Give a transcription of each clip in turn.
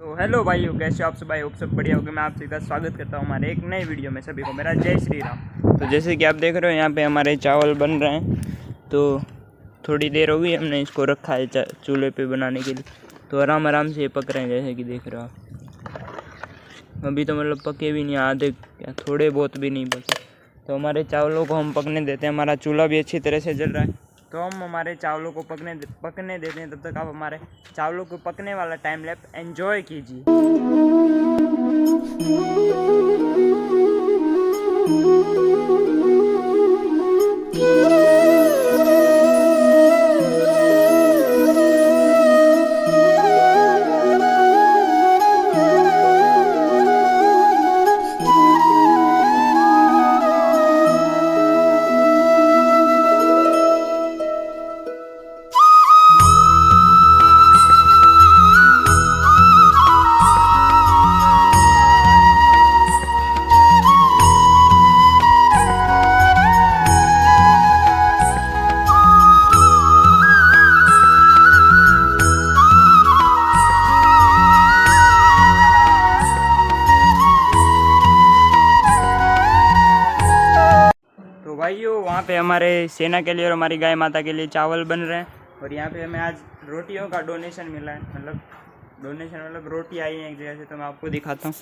तो हेलो भाइयों, कैसे हो आप सब? भाई होप सब बढ़िया होगा। मैं आप सभी का स्वागत करता हूँ हमारे एक नई वीडियो में। सभी को मेरा जय श्री राम। तो जैसे कि आप देख रहे हो यहाँ पे हमारे चावल बन रहे हैं। तो थोड़ी देर हो गई, हमने इसको रखा है चूल्हे पे बनाने के लिए। तो आराम आराम से ये पक रहे हैं, जैसे कि देख रहे हो आप। अभी तो मतलब पके भी नहीं, आधे या थोड़े बहुत भी नहीं पके। तो हमारे चावलों को हम पकने देते हैं। हमारा चूल्हा भी अच्छी तरह से जल रहा है, तो हम हमारे चावलों को पकने देते हैं। तब तक आप हमारे चावलों को पकने वाला टाइम लैप्स एंजॉय कीजिए। तो भाइयों, वहाँ पे हमारे सेना के लिए और हमारी गाय माता के लिए चावल बन रहे हैं। और यहाँ पे हमें आज रोटियों का डोनेशन मिला है, मतलब रोटी आई है एक जगह से। तो मैं आपको दिखाता हूँ,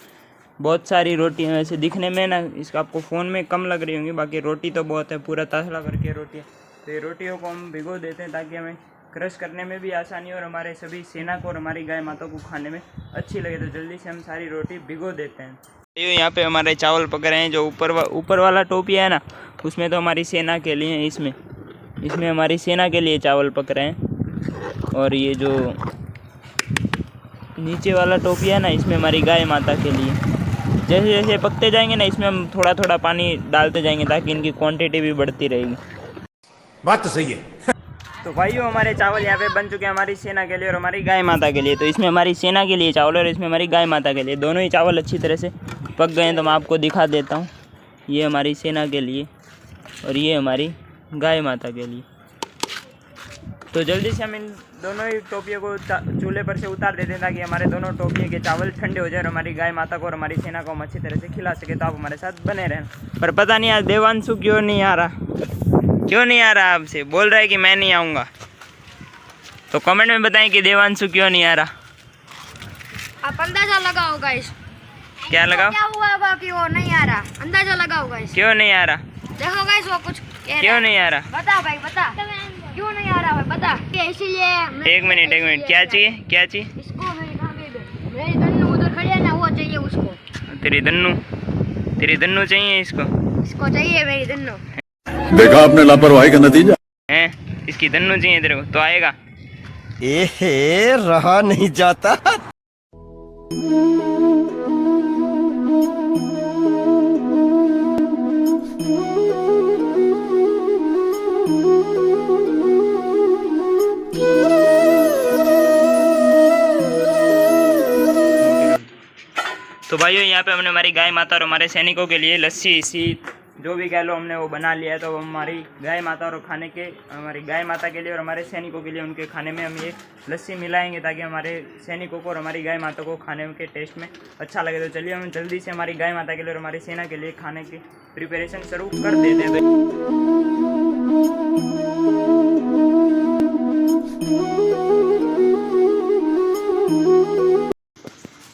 बहुत सारी रोटी हैं। वैसे दिखने में ना इसका आपको फ़ोन में कम लग रही होंगी, बाकी रोटी तो बहुत है, पूरा तसला भर के रोटी है। तो ये रोटियों को हम भिगो देते हैं ताकि हमें क्रश करने में भी आसानी हो और हमारे सभी सेना को और हमारी गाय माता को खाने में अच्छी लगे। तो जल्दी से हम सारी रोटी भिगो देते हैं। यहाँ पे हमारे चावल पक रहे हैं। जो ऊपर वाला टोपिया है ना, उसमें तो हमारी सेना के लिए है। इसमें हमारी सेना के लिए चावल पक रहे हैं। और ये जो नीचे वाला टोपिया है ना, इसमें हमारी गाय माता के लिए। जैसे जैसे पकते जाएंगे ना, इसमें हम थोड़ा थोड़ा पानी डालते जाएंगे ताकि इनकी क्वांटिटी भी बढ़ती रहेगी। बात तो सही है। तो भाइयों, हमारे चावल यहाँ पे बन चुके हैं हमारी सेना के लिए और हमारी गाय माता के लिए। तो इसमें हमारी सेना के लिए चावल और इसमें हमारी गाय माता के लिए, दोनों ही चावल अच्छी तरह से पक गए हैं। तो मैं आपको दिखा देता हूँ। ये हमारी सेना के लिए और ये हमारी गाय माता के लिए। तो जल्दी से हम इन दोनों ही टोपियों को चूल्हे पर से उतार देते हैं ताकि हमारे दोनों टोपियों के चावल ठंडे हो जाए और हमारी गाय माता को और हमारी सेना को हम अच्छी तरह से खिला सके। तो आप हमारे साथ बने रहें। पर पता नहीं आज देवांशु क्यों नहीं आ रहा, आपसे बोल रहा है कि मैं नहीं आऊँगा। तो कमेंट में बताएं कि देवांशु क्यों नहीं आ रहा। आप अंदाजा लगाओ गाइस। क्या लगाओ? क्या हुआ होगा कि वो नहीं आ रहा? अंदाजा लगाओ गाइस। क्यों नहीं आ रहा? देखो गाइस, वो कुछ कह रहा क्यों है। नहीं आ रहा? बता भाई, बता क्यों नहीं आ रहा भाई, बता। इसीलिए एक मिनट क्या चाहिए? इसको मेरी दन्नू उधर खड़ी है ना, वो चाहिए उसको। तेरी दन्नू चाहिए इसको चाहिए मेरी दन्नू। देखा आपने लापरवाही का नतीजा है। इसकी दन्नू चाहिए तेरे को, तो आएगा। एहे रहा नहीं जाता। तो भाइयों, यहाँ पे हमने हमारी गाय माता और हमारे सैनिकों के लिए लस्सी जो भी कह लो हमने वो बना लिया है। तो हमारी गाय माता और हमारी गाय माता के लिए और हमारे सैनिकों के लिए उनके खाने में हम ये लस्सी मिलाएंगे ताकि हमारे सैनिकों को और हमारी गाय माता को खाने के टेस्ट में अच्छा लगे। तो चलिए हम जल्दी से हमारी गाय माता के लिए और हमारी सेना के लिए खाने की प्रिपरेशन शुरू कर देते हैं।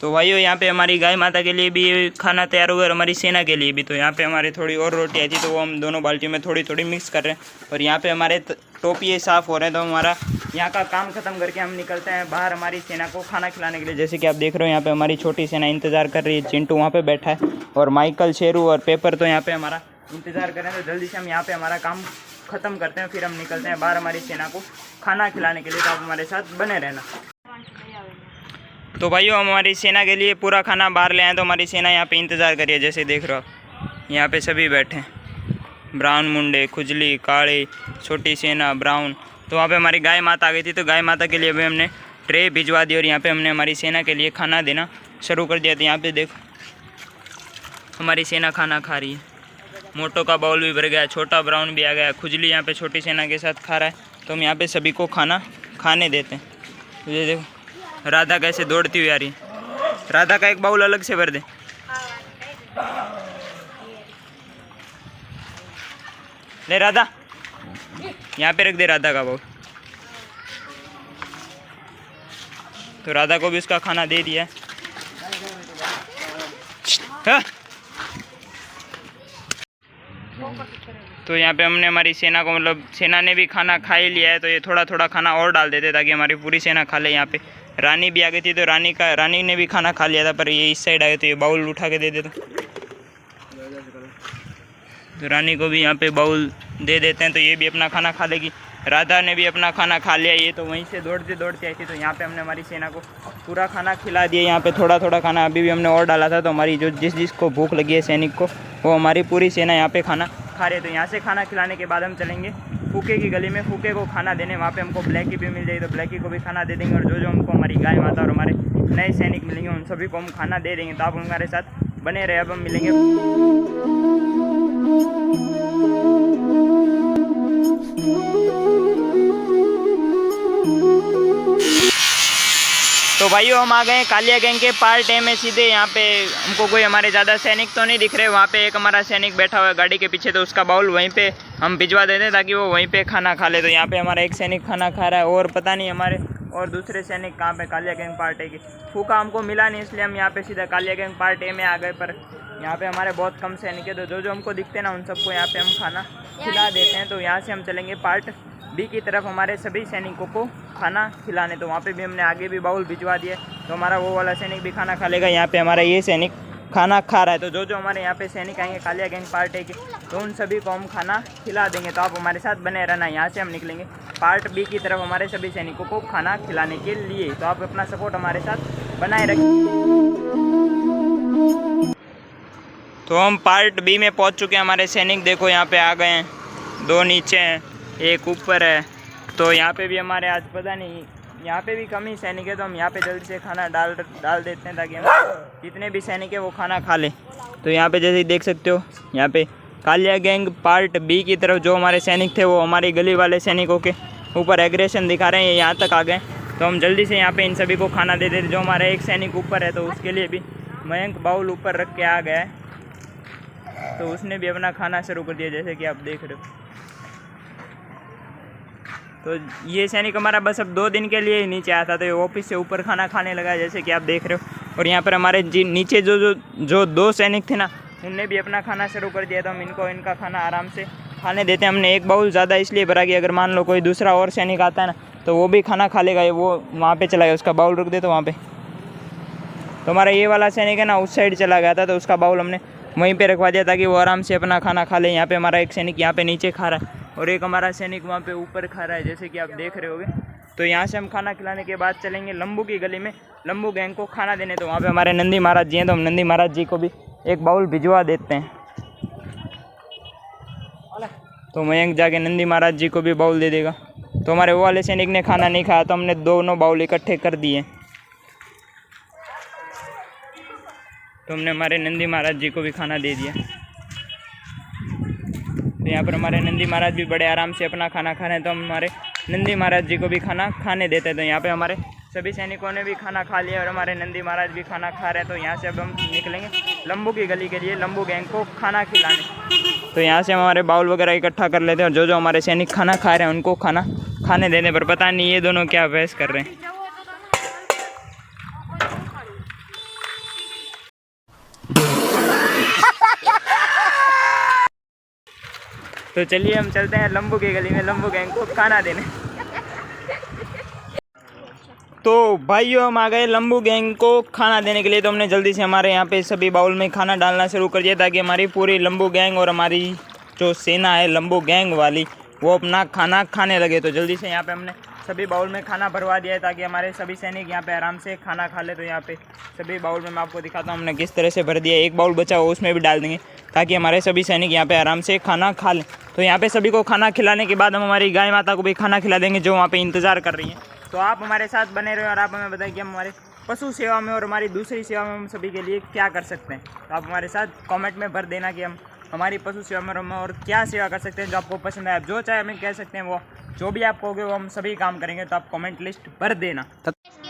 तो भाइयों, यहाँ पे हमारी गाय माता के लिए भी खाना तैयार हुआ और हमारी सेना के लिए भी। तो यहाँ पे हमारे थोड़ी और रोटी आई थी, तो वो हम दोनों बाल्टियों में थोड़ी थोड़ी मिक्स कर रहे हैं। और यहाँ पे हमारे टोपिए साफ़ हो रहे हैं। तो हमारा यहाँ का काम ख़त्म करके हम निकलते हैं बाहर हमारी सेना को खाना खिलाने के लिए। जैसे कि आप देख रहे हो, यहाँ पे हमारी छोटी सेना इंतज़ार कर रही है। चिंटू वहाँ पर बैठा है और माइकल, शेरू और पेपर तो यहाँ पर हमारा इंतज़ार कर रहे हैं। तो जल्दी से हम यहाँ पर हमारा काम ख़त्म करते हैं, फिर हम निकलते हैं बाहर हमारी सेना को खाना खिलाने के लिए। तो आप हमारे साथ बने रहना। तो भाइयों, हम हमारी सेना के लिए पूरा खाना बाहर ले आए। तो हमारी सेना यहाँ पे इंतज़ार करिए। जैसे देख रहे हो, यहाँ पे सभी बैठे हैं, ब्राउन मुंडे, खुजली, काले, छोटी सेना, ब्राउन। तो वहाँ पे हमारी गाय माता आ गई थी। तो गाय माता के लिए भी हमने ट्रे भिजवा दी और यहाँ पे हमने हमारी सेना के लिए खाना देना शुरू कर दिया। तो यहाँ पे देखो, हमारी सेना खाना खा रही है। मोटो का बाउल भी भर गया, छोटा ब्राउन भी आ गया, खुजली यहाँ पे छोटी सेना के साथ खा रहा है। तो हम यहाँ पे सभी को खाना खाने देते हैं। तो ये देखो, राधा कैसे दौड़ती हुई आ रही है। राधा का एक बाउल अलग से भर दे। ले राधा, यहाँ पे रख दे राधा का बाउल। तो राधा को भी उसका खाना दे दिया। हाँ। तो यहाँ पे हमने हमारी सेना को, मतलब सेना ने भी खाना खा ही लिया है, तो ये थोड़ा थोड़ा खाना और डाल देते ताकि हमारी पूरी सेना खा ले। यहाँ पे रानी भी आ गई थी, तो रानी ने भी खाना खा लिया था, पर ये इस साइड आ गए, तो ये बाउल उठा के दे देते। तो रानी को भी यहाँ पे बाउल दे देते हैं, तो ये भी अपना खाना खा लेगी। राधा ने भी अपना खाना खा लिया। ये तो वहीं से दौड़ते दौड़ते आई थी, तो यहाँ पे हमने हमारी सेना को पूरा खाना खिला दिया। यहाँ पे थोड़ा थोड़ा खाना अभी भी हमने और डाला था, तो हमारी जो जिसको भूख लगी है सैनिक को, वो हमारी पूरी सेना यहाँ पे खाना खा रहे। तो यहाँ से खाना खिलाने के बाद हम चलेंगे फूके की गली में, फूके को खाना देने। वहाँ पे हमको ब्लैकी भी मिल जाएगी, तो ब्लैकी को भी खाना दे देंगे। और जो जो हमको हमारी गाय माता और हमारे नए सैनिक मिलेंगे, उन सभी को हम खाना दे देंगे। तो आप हमारे साथ बने रहे, अब हम मिलेंगे। तो भाइयों हम आ गए कालिया गैंग के पार्ट ए में सीधे। यहाँ पे हमको कोई हमारे ज़्यादा सैनिक तो नहीं दिख रहे। वहाँ पे एक हमारा सैनिक बैठा हुआ है गाड़ी के पीछे, तो उसका बाउल वहीं पे हम भिजवा देते हैं ताकि वो वहीं पे खाना खा ले। तो यहाँ पे हमारा एक सैनिक खाना खा रहा है, और पता नहीं हमारे और दूसरे सैनिक कहाँ पे कालिया गैंग पार्ट ए की। फूका हमको मिला नहीं, इसलिए हम यहाँ पे सीधा कालिया गैंग पार्ट ए में आ गए। पर यहाँ पे हमारे बहुत कम सैनिक है, तो जो जो हमको दिखते हैं ना, उन सबको यहाँ पे हम खाना खिला देते हैं। तो यहाँ से हम चलेंगे पार्ट बी की तरफ, हमारे सभी सैनिकों को खाना खिलाने। तो वहाँ पे भी हमने आगे भी बाउल भिजवा दिए, तो हमारा वो वाला सैनिक भी खाना खा लेगा। यहाँ पे हमारा ये सैनिक खाना खा रहा है। तो जो जो हमारे यहाँ पे सैनिक आएंगे कालिया गैंग पार्ट ए के, तो उन सभी को हम खाना खिला देंगे। तो आप हमारे साथ बने रहना। यहाँ से हम निकलेंगे पार्ट बी की तरफ हमारे सभी सैनिकों को खाना खिलाने के लिए। तो आप अपना सपोर्ट हमारे साथ बनाए रखें। तो हम पार्ट बी में पहुँच चुके हैं। हमारे सैनिक देखो यहाँ पे आ गए हैं, 2 नीचे हैं, एक ऊपर है। तो यहाँ पे भी हमारे आज पता नहीं, यहाँ पे भी कम ही सैनिक है, तो हम यहाँ पे जल्दी से खाना डाल देते हैं ताकि हम जितने भी सैनिक है वो खाना खा ले। तो यहाँ पे जैसे देख सकते हो, यहाँ पे कालिया गैंग पार्ट बी की तरफ जो हमारे सैनिक थे, वो हमारी गली वाले सैनिकों के ऊपर एग्रेशन दिखा रहे हैं, यहाँ तक आ गए। तो हम जल्दी से यहाँ पे इन सभी को खाना दे देते। जो हमारा एक सैनिक ऊपर है, तो उसके लिए भी मयंक बाउल ऊपर रख के आ गया है, तो उसने भी अपना खाना शुरू कर दिया, जैसे कि आप देख रहे हो। तो ये सैनिक हमारा बस अब 2 दिन के लिए ही नीचे आया था, तो ये ऑफिस से ऊपर खाना खाने लगा, जैसे कि आप देख रहे हो। और यहाँ पर हमारे नीचे जो 2 सैनिक थे ना, उनने भी अपना खाना शुरू कर दिया। तो हम इनका खाना आराम से खाने देते हैं। हमने एक बाउल ज़्यादा इसलिए भरा कि अगर मान लो कोई दूसरा और सैनिक आता है ना, तो वो भी खाना खा लेगा। वो वहाँ पर चला गया, उसका बाउल रख दे तो वहाँ पर। तो हमारा ये वाला सैनिक है ना, उस साइड चला गया था, तो उसका बाउल हमने वहीं पे रखवा दिया ताकि वो आराम से अपना खाना खा ले। यहाँ पे हमारा एक सैनिक यहाँ पे नीचे खा रहा है, और एक हमारा सैनिक वहाँ पे ऊपर खा रहा है, जैसे कि आप देख रहे होगे। तो यहाँ से हम खाना खिलाने के बाद चलेंगे लंबू की गली में, लंबू गैंग को खाना देने। तो वहाँ पे हमारे नंदी महाराज जी हैं, तो हम नंदी महाराज जी को भी एक बाउल भिजवा देते हैं। तो मयंक जाके नंदी महाराज जी को भी बाउल दे देगा। तो हमारे वो वाले सैनिक ने खाना नहीं खाया, तो हमने दोनों बाउल इकट्ठे कर दिए। तो हमने हमारे नंदी महाराज जी को भी खाना दे दिया। तो यहाँ पर हमारे नंदी महाराज भी बड़े आराम से अपना खाना खा रहे हैं, तो हम हमारे नंदी महाराज जी को भी खाना खाने देते हैं। तो यहाँ पे हमारे सभी सैनिकों ने भी खाना खा लिया और हमारे नंदी महाराज भी खाना खा रहे हैं। तो यहाँ से अब हम निकलेंगे लंबू की गली के लिए, लंबू गैंग को खाना खिलाने। तो यहाँ से हम हमारे बाउल वगैरह इकट्ठा कर लेते हैं, और जो जो हमारे सैनिक खाना खा रहे हैं उनको खाना खाने देने पर पता नहीं ये दोनों क्या बहस कर रहे हैं। तो चलिए हम चलते हैं लंबू की गली में लंबू गैंग को खाना देने। तो भाइयों हम आ गए लंबू गैंग को खाना देने के लिए। तो हमने जल्दी से हमारे यहाँ पे सभी बाउल में खाना डालना शुरू कर दिया ताकि हमारी पूरी लंबू गैंग और हमारी जो सेना है लंबू गैंग वाली, वो अपना खाना खाने लगे। तो जल्दी से यहाँ पे हमने सभी बाउल में खाना भरवा दिया है ताकि हमारे सभी सैनिक यहाँ पे आराम से खाना खा ले। तो यहाँ पे सभी बाउल में मैं आपको दिखाता हूँ हमने किस तरह से भर दिया। एक बाउल बचा हुआ उसमें भी डाल देंगे ताकि हमारे सभी सैनिक यहाँ पे आराम से खाना खा लें। तो यहाँ पे सभी को खाना खिलाने के बाद हम हमारी गाय माता को भी खाना खिला देंगे जो वहाँ पे इंतज़ार कर रही हैं। तो आप हमारे साथ बने रहे और आप हमें बताएं कि हम हमारे पशु सेवा में और हमारी दूसरी सेवा में हम सभी के लिए क्या कर सकते हैं। तो आप हमारे साथ कमेंट में भर देना कि हम हमारी पशु सेवा में और क्या सेवा कर सकते हैं जो आपको पसंद है। आप जो चाहे हमें कह सकते हैं, वो जो भी आप कहोगे वो हम सभी काम करेंगे। तो आप कमेंट लिस्ट भर देना।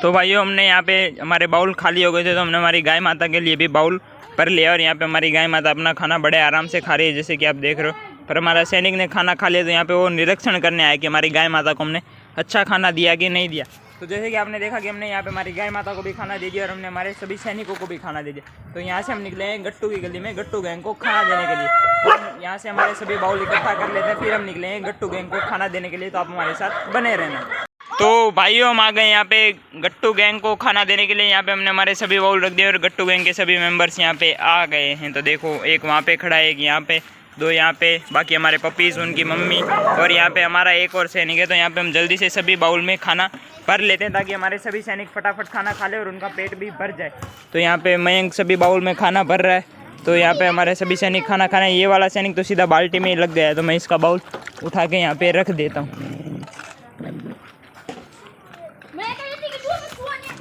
तो भाइयों हमने यहाँ पे हमारे बाउल खाली हो गए थे, तो हमने हमारी गाय माता के लिए भी बाउल भर लिया और यहाँ पे हमारी गाय माता अपना खाना बड़े आराम से खा रही है, जैसे कि आप देख रहे हो। पर हमारा सैनिक ने खाना खा लिया, तो यहाँ पे वो निरीक्षण करने आया कि हमारी गाय माता को हमने अच्छा खाना दिया कि नहीं दिया। तो जैसे कि आपने देखा कि हमने यहाँ पे हमारी गाय माता को भी खाना दे दिया और हमने हमारे सभी सैनिकों को भी खाना दे दिया। तो यहाँ से हम निकले हैं गट्टू की गली में गट्टू गैंग को खाना देने के लिए। तो यहाँ से हमारे सभी बाउल इकट्ठा कर लेते हैं, फिर हम निकले हैं गट्टू गैंग को खाना देने के लिए। तो आप हमारे साथ बने रहना। तो भाइयों हम आ गए यहाँ पे गट्टू गैंग को खाना देने के लिए। यहाँ पे हमने हमारे सभी बाउल रख दिए और गट्टू गैंग के सभी मेंबर्स यहाँ पे आ गए हैं। तो देखो एक वहाँ पे खड़ा है, एक यहाँ पे, दो यहाँ पे, बाकी हमारे पपीज़, उनकी मम्मी और यहाँ पे हमारा एक और सैनिक है। तो यहाँ पे हम जल्दी से सभी बाउल में खाना भर लेते हैं ताकि हमारे सभी सैनिक फटाफट खाना खा ले और उनका पेट भी भर जाए। तो यहाँ पे मयंक सभी बाउल में खाना भर रहा है। तो यहाँ पे हमारे सभी सैनिक खाना खा रहे हैं। ये वाला सैनिक तो सीधा बाल्टी में ही लग गया है, तो मैं इसका बाउल उठा के यहाँ पे रख देता हूँ।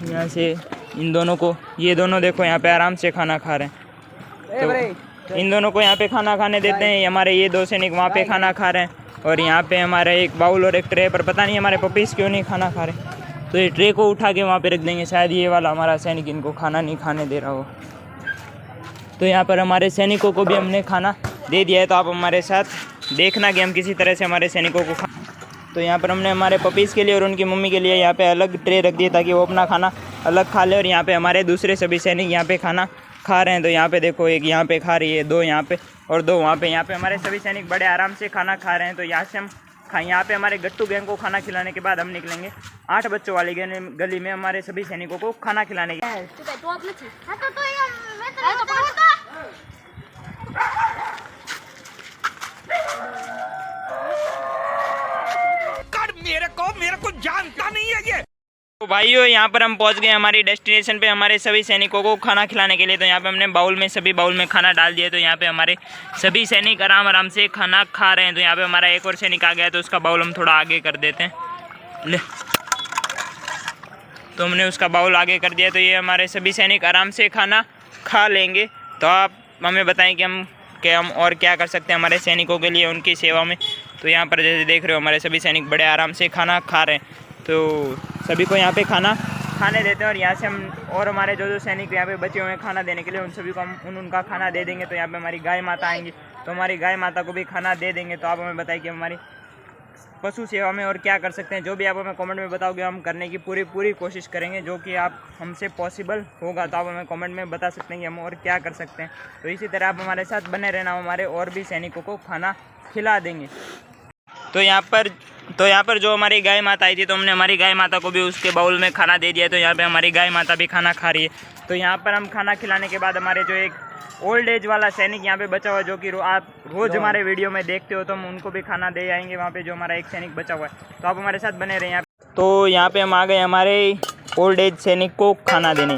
यहाँ से इन दोनों को, ये दोनों देखो यहाँ पे आराम से खाना खा रहे हैं। तो इन दोनों को यहाँ पे खाना खाने देते हैं। हमारे ये दो सैनिक वहाँ पे खाना खा रहे हैं और यहाँ पे हमारे एक बाउल और एक ट्रे, पर पता नहीं हमारे पपीज़ क्यों नहीं खाना खा रहे। तो ये ट्रे को उठा के वहाँ पे रख देंगे, शायद ये वाला हमारा सैनिक इनको खाना नहीं खाने दे रहा हो। तो यहाँ पर हमारे सैनिकों को भी हमने खाना दे दिया है। तो आप हमारे साथ देखना कि हम किसी तरह से हमारे सैनिकों को तो यहाँ पर हमने हमारे पपीज़ के लिए और उनकी मम्मी के लिए यहाँ पे अलग ट्रे रख दिए ताकि वो अपना खाना अलग खा ले। और यहाँ पे हमारे दूसरे सभी सैनिक यहाँ पे खाना खा रहे हैं। तो यहाँ पे देखो एक यहाँ पे खा रही है, दो यहाँ पे और दो वहाँ पे। यहाँ पे हमारे सभी सैनिक बड़े आराम से खाना खा रहे हैं। तो यहाँ से हम यहाँ पे हमारे गट्टू गैंग को खाना खिलाने के बाद हम निकलेंगे 8 बच्चों वाली गली में हमारे सभी सैनिकों को खाना खिलाने के। मेरे को जानता नहीं है ये। तो भाइयों यहाँ पर हम पहुँच गए हमारी डेस्टिनेशन पे हमारे सभी सैनिकों को खाना खिलाने के लिए। तो यहाँ पे हमने बाउल में सभी बाउल में खाना डाल दिया। तो यहाँ पे हमारे सभी सैनिक आराम आराम से खाना खा रहे हैं। तो यहाँ पे हमारा एक और सैनिक आ गया, तो उसका बाउल हम थोड़ा आगे कर देते हैं। ले, तो हमने उसका बाउल आगे कर दिया। तो ये हमारे सभी सैनिक आराम से खाना खा लेंगे। तो आप हमें बताएं कि हम और क्या कर सकते हैं हमारे सैनिकों के लिए, उनकी सेवा में। तो यहाँ पर जैसे देख रहे हो हमारे सभी सैनिक बड़े आराम से खाना खा रहे हैं। तो सभी को यहाँ पे खाना खाने देते हैं और यहाँ से हम और हमारे जो सैनिक यहाँ पे बचे हुए हैं खाना देने के लिए, उन सभी को हम उनका खाना दे देंगे। तो यहाँ पे हमारी गाय माता आएंगी, तो हमारी गाय माता को भी खाना दे देंगे। तो आप हमें बताइए कि हमारी पशु सेवा में और क्या कर सकते हैं। जो भी आप हमें कमेंट में बताओगे हम करने की पूरी कोशिश करेंगे, जो कि आप हमसे पॉसिबल होगा। तो आप हमें कमेंट में बता सकते हैं कि हम और क्या कर सकते हैं। तो इसी तरह आप हमारे साथ बने रहना, हमारे और भी सैनिकों को खाना खिला देंगे। तो यहाँ पर जो हमारी गाय माता आई थी, तो हमने हमारी गाय माता को भी उसके बाउल में खाना दे दिया। तो यहाँ पे हमारी गाय माता भी खाना खा रही है। तो यहाँ पर हम खाना खिलाने के बाद हमारे जो एक ओल्ड एज वाला सैनिक यहाँ पे बचा हुआ है, जो कि आप रोज़ हमारे वीडियो में देखते हो, तो हम उनको भी खाना दे आएंगे वहाँ पे जो हमारा एक सैनिक बचा हुआ है। तो आप हमारे साथ बने रहे यहाँ पे। तो यहाँ पे हम आ गए हमारे ओल्ड एज सैनिक को खाना देने।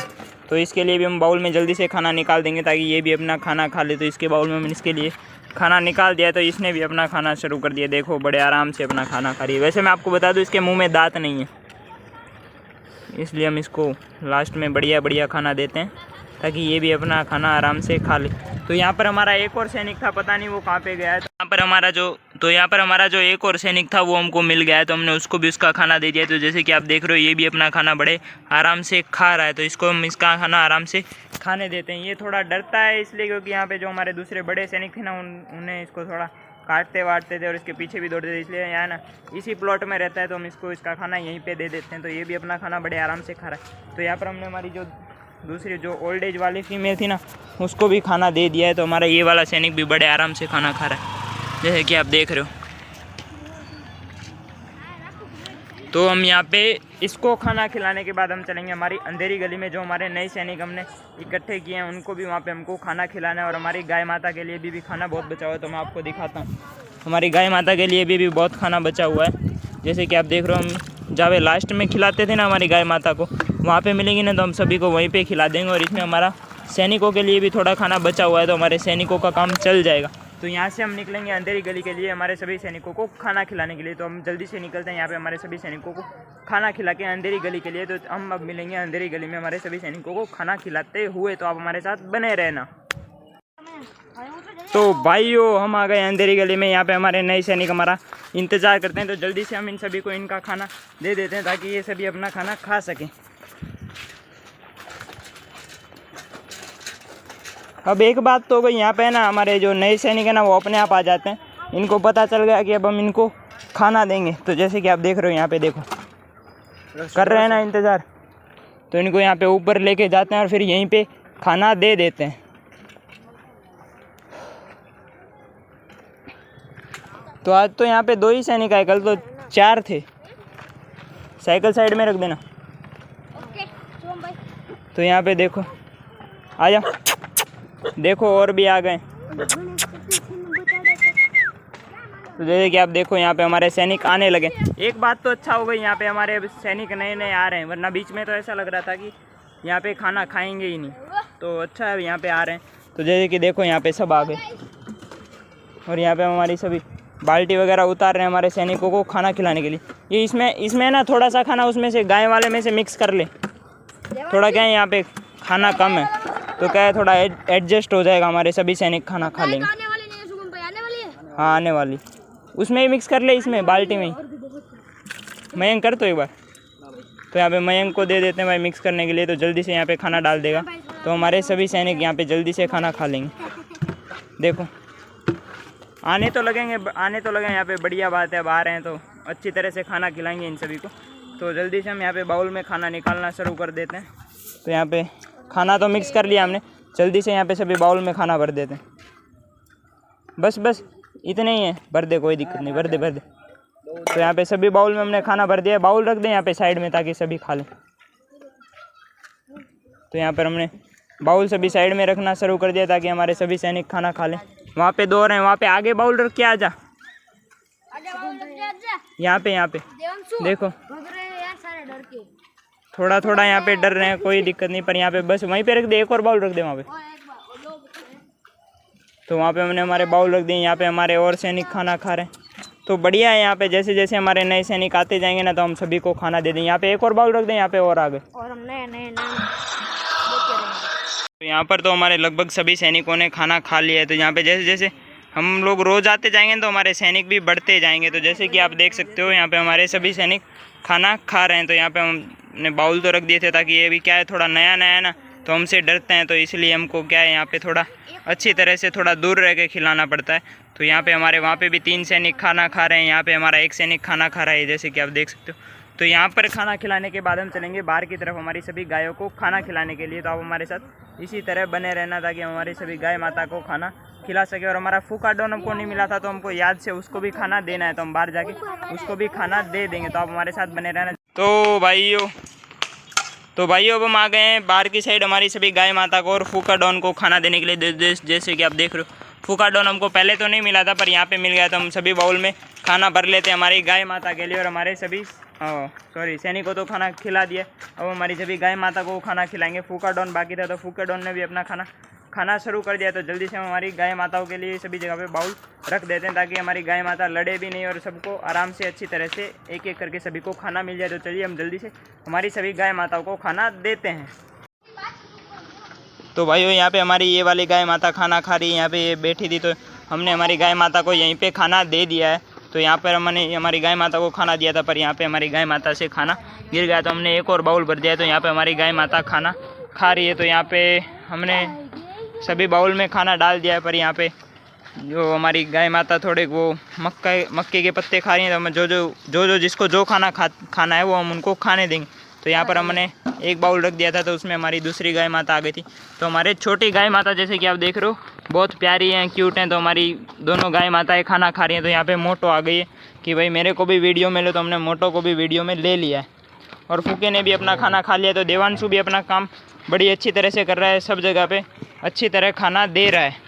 तो इसके लिए भी हम बाउल में जल्दी से खाना निकाल देंगे ताकि ये भी अपना खाना खा ले। तो इसके बाउल में इसके लिए खाना निकाल दिया, तो इसने भी अपना खाना शुरू कर दिया। देखो बड़े आराम से अपना खाना खा रही है। वैसे मैं आपको बता दूं इसके मुंह में दांत नहीं है, इसलिए हम इसको लास्ट में बढ़िया खाना देते हैं ताकि ये भी अपना खाना आराम से खा ले। तो यहाँ पर हमारा एक और सैनिक था, पता नहीं वो कहाँ पे गया है। तो यहाँ पर हमारा जो एक और सैनिक था वो हमको मिल गया है, तो हमने उसको भी उसका खाना दे दिया। तो जैसे कि आप देख रहे हो ये भी अपना खाना बड़े आराम से खा रहा है। तो इसको हम इसका खाना आराम से खाने देते हैं। ये थोड़ा डरता है इसलिए क्योंकि यहाँ पे जो हमारे दूसरे बड़े सैनिक थे ना, उन्हें इसको थोड़ा काटते वाटते थे और इसके पीछे भी दौड़ते थे, इसलिए यहाँ ना इसी प्लॉट में रहता है। तो हम इसको इसका खाना यहीं पे दे देते हैं। तो ये भी अपना खाना बड़े आराम से खा रहा है। तो यहाँ पर हमने हमारी जो दूसरी जो ओल्ड एज वाली फीमेल थी ना, उसको भी खाना दे दिया है। तो हमारा ये वाला सैनिक भी बड़े आराम से खाना खा रहा है, जैसे कि आप देख रहे हो। तो हम यहाँ पे इसको खाना खिलाने के बाद हम चलेंगे हमारी अंधेरी गली में, जो हमारे नए सैनिक हमने इकट्ठे किए हैं, उनको भी वहाँ पे हमको खाना खिलाना है। और हमारी गाय माता के लिए भी खाना बहुत बचा हुआ है, तो मैं आपको दिखाता हूँ। हमारी गाय माता के लिए भी बहुत खाना बचा हुआ है, जैसे कि आप देख रहे हो। हम जब लास्ट में खिलाते थे ना हमारी गाय माता को, वहाँ पे मिलेंगे ना, तो हम सभी को वहीं पे खिला देंगे। और इसमें हमारा सैनिकों के लिए भी थोड़ा खाना बचा हुआ है, तो हमारे सैनिकों का काम चल जाएगा। तो यहाँ से हम निकलेंगे अंधेरी गली के लिए हमारे सभी सैनिकों को खाना खिलाने के लिए। तो हम जल्दी से निकलते हैं यहाँ पे हमारे सभी सैनिकों को खाना खिला के अंधेरी गली के लिए। तो हम अब मिलेंगे अंधेरी गली में हमारे सभी सैनिकों को खाना खिलाते हुए। तो आप हमारे साथ बने रहना। तो भाइयों हम आ गए अंधेरी गली में। यहाँ पे हमारे नए सैनिक हमारा इंतज़ार करते हैं। तो जल्दी से हम इन सभी को इनका खाना दे देते हैं ताकि ये सभी अपना खाना खा सकें। अब एक बात तो भाई यहाँ पे है ना, हमारे जो नए सैनिक है ना वो अपने आप आ जाते हैं। इनको पता चल गया कि अब हम इनको खाना देंगे, तो जैसे कि आप देख रहे हो यहाँ पे देखो कर रहे हैं ना इंतज़ार, तो इनको यहाँ पे ऊपर लेके जाते हैं और फिर यहीं पे खाना दे देते हैं। तो आज तो यहाँ पे 2 ही सैनिक आए, कल तो 4 थे। साइकिल साइड में रख देना। ओके शुभम भाई। तो यहाँ पे देखो, आ जाओ, देखो और भी आ गए। तो जैसे कि आप देखो यहाँ पे हमारे सैनिक आने लगे। एक बात तो अच्छा हो गई, यहाँ पे हमारे सैनिक नए नए आ रहे हैं, वरना बीच में तो ऐसा लग रहा था कि यहाँ पे खाना खाएंगे ही नहीं। तो अच्छा है यहाँ पे आ रहे हैं। तो जैसे कि देखो यहाँ पे सब आ गए और यहाँ पे हमारी सभी बाल्टी वगैरह उतार रहे हैं हमारे सैनिकों को खाना खिलाने के लिए। ये इसमें ना थोड़ा सा खाना उसमें से गाय वाले में से मिक्स कर ले, थोड़ा क्या है यहाँ पे खाना कम है, तो क्या है थोड़ा एडजस्ट हो जाएगा, हमारे सभी सैनिक खाना खा लेंगे। आने वाली नहीं है शुभम भाई, आने वाली है। हाँ आने वाली, उसमें ही मिक्स कर ले, इसमें बाल्टी में ही। मयंक कर तो एक बार, तो यहाँ पे मयंक को दे देते हैं भाई मिक्स करने के लिए, तो जल्दी से यहाँ पे खाना डाल देगा, तो हमारे सभी सैनिक यहाँ पे जल्दी से खाना खा लेंगे। देखो आने तो लगेंगे यहाँ पे, बढ़िया बात है। अब आ रहे हैं तो अच्छी तरह से खाना खिलाएंगे इन सभी को। तो जल्दी से हम यहाँ पे बाउल में खाना निकालना शुरू कर देते हैं। तो यहाँ पे खाना तो मिक्स कर लिया हमने, जल्दी से यहाँ पे सभी बाउल में खाना भर देते हैं। बस इतने ही है, भर दे, कोई दिक्कत नहीं, भर दे। तो यहाँ पे सभी बाउल में हमने खाना भर दिया। बाउल रख दें यहाँ पे साइड में ताकि सभी खा लें। तो यहाँ पर हमने बाउल सभी साइड में रखना शुरू कर दिया ताकि हमारे सभी सैनिक खाना खा लें। वहाँ पे 2 रहे हैं, वहाँ पे आगे बाउल रख के आ जा, यहाँ पे देखो थोड़ा यहाँ पे डर रहे हैं, कोई दिक्कत नहीं, पर यहाँ पे बस वहीं पे रख दे, एक और बाउल रख दे वहाँ पे। तो वहाँ पे हमने हमारे बाउल रख दिए, यहाँ पे हमारे और सैनिक खाना खा रहे हैं। तो बढ़िया है, यहाँ पे जैसे जैसे हमारे नए सैनिक आते जाएंगे ना तो हम सभी को खाना दे दें। यहाँ पे एक और बाउल रख दें, यहाँ पे और आ गए, और हम नए तो यहाँ पर तो हमारे लगभग सभी सैनिकों ने खाना खा लिया है। तो यहाँ पे जैसे जैसे हम लोग रोज़ आते जाएंगे तो हमारे सैनिक भी बढ़ते जाएंगे। तो जैसे कि आप देख सकते हो यहाँ पे हमारे सभी सैनिक खाना खा रहे हैं। तो यहाँ पे हमने बाउल तो रख दिए थे ताकि ये भी क्या है थोड़ा नया है ना, तो हमसे डरते हैं, तो इसलिए हमको क्या है यहाँ पे थोड़ा अच्छी तरह से थोड़ा दूर रह के खिलाना पड़ता है। तो यहाँ पे हमारे वहाँ पे भी 3 सैनिक खाना खा रहे हैं, यहाँ पे हमारा 1 सैनिक खाना खा रहा है, जैसे कि आप देख सकते हो। तो यहाँ पर खाना खिलाने के बाद हम चलेंगे बाहर की तरफ हमारी सभी गायों को खाना खिलाने के लिए। तो आप हमारे साथ इसी तरह बने रहना ताकि हम हमारी सभी गाय माता को खाना खिला सके। और हमारा फूका डॉन हमको नहीं मिला था, तो हमको याद से उसको भी खाना देना है, तो हम बाहर जाके उसको भी खाना दे देंगे। तो आप हमारे साथ बने रहना। तो भाइयों अब हम आ गए हैं बाहर की साइड हमारी सभी गाय माता को और फूका डॉन को खाना देने के लिए। जैसे कि आप देख रहे हो फूका डॉन हमको पहले तो नहीं मिला था, पर यहाँ पे मिल गया, तो हम सभी बाउल में खाना भर लेते हैं हमारी गाय माता के लिए। और हमारे सभी सैनिक को तो खाना खिला दिया, अब हमारी सभी गाय माता को खाना खिलाएंगे। फूका डॉन बाकी था, तो फूका डॉन ने भी अपना खाना शुरू कर दिया। तो जल्दी से हम हमारी गाय माताओं के लिए सभी जगह पे बाउल रख देते हैं ताकि हमारी गाय माता लड़े भी नहीं और सबको आराम से अच्छी तरह से एक एक करके सभी को खाना मिल जाए। तो चलिए हम जल्दी से हमारी सभी गाय माताओं को खाना देते हैं। तो भाइयों यहाँ पे हमारी ये वाली गाय माता खाना खा रही है, यहाँ पे ये बैठी थी, तो हमने हमारी गाय माता को यहीं पे खाना दे दिया है। तो यहाँ पर हमने हमारी गाय माता को खाना दिया था, पर यहाँ पे हमारी गाय माता से खाना गिर गया, तो हमने एक और बाउल भर दिया। तो यहाँ पे हमारी गाय माता खाना खा रही है। तो यहाँ पे हमने सभी बाउल में खाना डाल दिया है, पर यहाँ पे जो हमारी गाय माता थोड़े वो मक्के के पत्ते खा रही हैं, तो हम जो जिसको जो खाना है वो हम उनको खाने देंगे। तो यहाँ पर हमने एक बाउल रख दिया था, तो उसमें हमारी दूसरी गाय माता आ गई थी। तो हमारे छोटी गाय माता जैसे कि आप देख रहे हो बहुत प्यारी हैं, क्यूट हैं। तो हमारी दोनों गाय माताएं खाना खा रही हैं। तो यहाँ पे मोटो आ गई है कि भाई मेरे को भी वीडियो में लो, तो हमने मोटो को भी वीडियो में ले लिया है। और फूके ने भी अपना खाना खा लिया। तो देवांशु भी अपना काम बड़ी अच्छी तरह से कर रहा है, सब जगह पे अच्छी तरह खाना दे रहा है।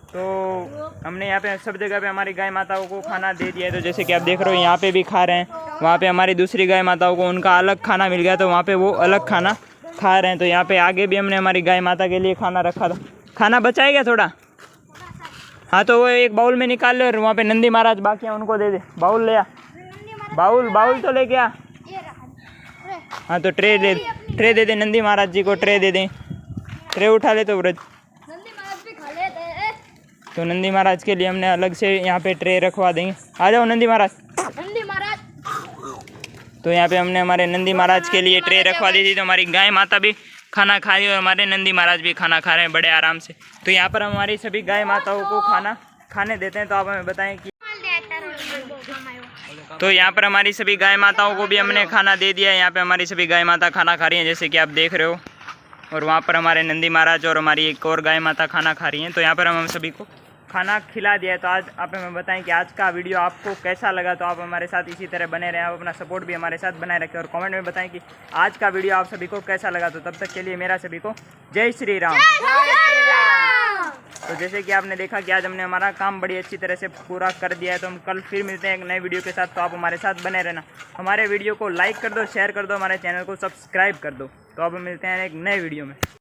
तो हमने यहाँ पे सब जगह पे हमारी गाय माताओं को खाना दे दिया है। तो जैसे कि आप देख रहे हो यहाँ पे भी खा रहे हैं, वहाँ पे हमारी दूसरी गाय माताओं को उनका अलग खाना मिल गया, तो वहाँ पे वो अलग खाना खा रहे हैं। तो यहाँ पे आगे भी हमने हमारी गाय माता के लिए खाना रखा था। खाना बचा है क्या थोड़ा? हाँ तो वो एक बाउल में निकाल ले और वहाँ पे नंदी महाराज बाकी हैं उनको दे दे। बाउल ले आ, बाउल तो ले गया। हाँ तो ट्रे दे दे नंदी महाराज जी को, ट्रे दे दें। ट्रे उठा ले तो व्रज। तो नंदी महाराज के लिए हमने अलग से यहाँ पे ट्रे रखवा देंगे। आ जाओ नंदी महाराज। तो यहाँ पे हमने हमारे नंदी महाराज के लिए ट्रे रखवा दी थी। तो हमारी गाय माता भी खाना खा रही है और हमारे नंदी महाराज भी खाना खा रहे हैं बड़े आराम से। तो यहाँ पर हमारी सभी गाय माताओं को खाना खाने देते हैं। तो आप हमें बताएं कि तो यहाँ पर हमारी सभी गाय माताओं को भी हमने खाना दे दिया है। यहाँ पे हमारी सभी गाय माता खाना खा रही हैं जैसे कि आप देख रहे हो, और वहाँ पर हमारे नंदी महाराज और हमारी एक और गाय माता खाना खा रही हैं। तो यहाँ पर हम सभी को खाना खिला दिया है। तो आज आप हमें बताएं कि आज का वीडियो आपको कैसा लगा। तो आप हमारे साथ इसी तरह बने रहें, आप अपना सपोर्ट भी हमारे साथ बनाए रखें और कमेंट में बताएं कि आज का वीडियो आप सभी को कैसा लगा। तो तब तक के लिए मेरा सभी को जय श्री राम। तो जैसे कि आपने देखा कि आज हमने हमारा काम बड़ी अच्छी तरह से पूरा कर दिया है। तो हम कल फिर मिलते हैं एक नए वीडियो के साथ। तो आप हमारे साथ बने रहना, हमारे वीडियो को लाइक कर दो, शेयर कर दो, हमारे चैनल को सब्सक्राइब कर दो। तो अब मिलते हैं एक नए वीडियो में।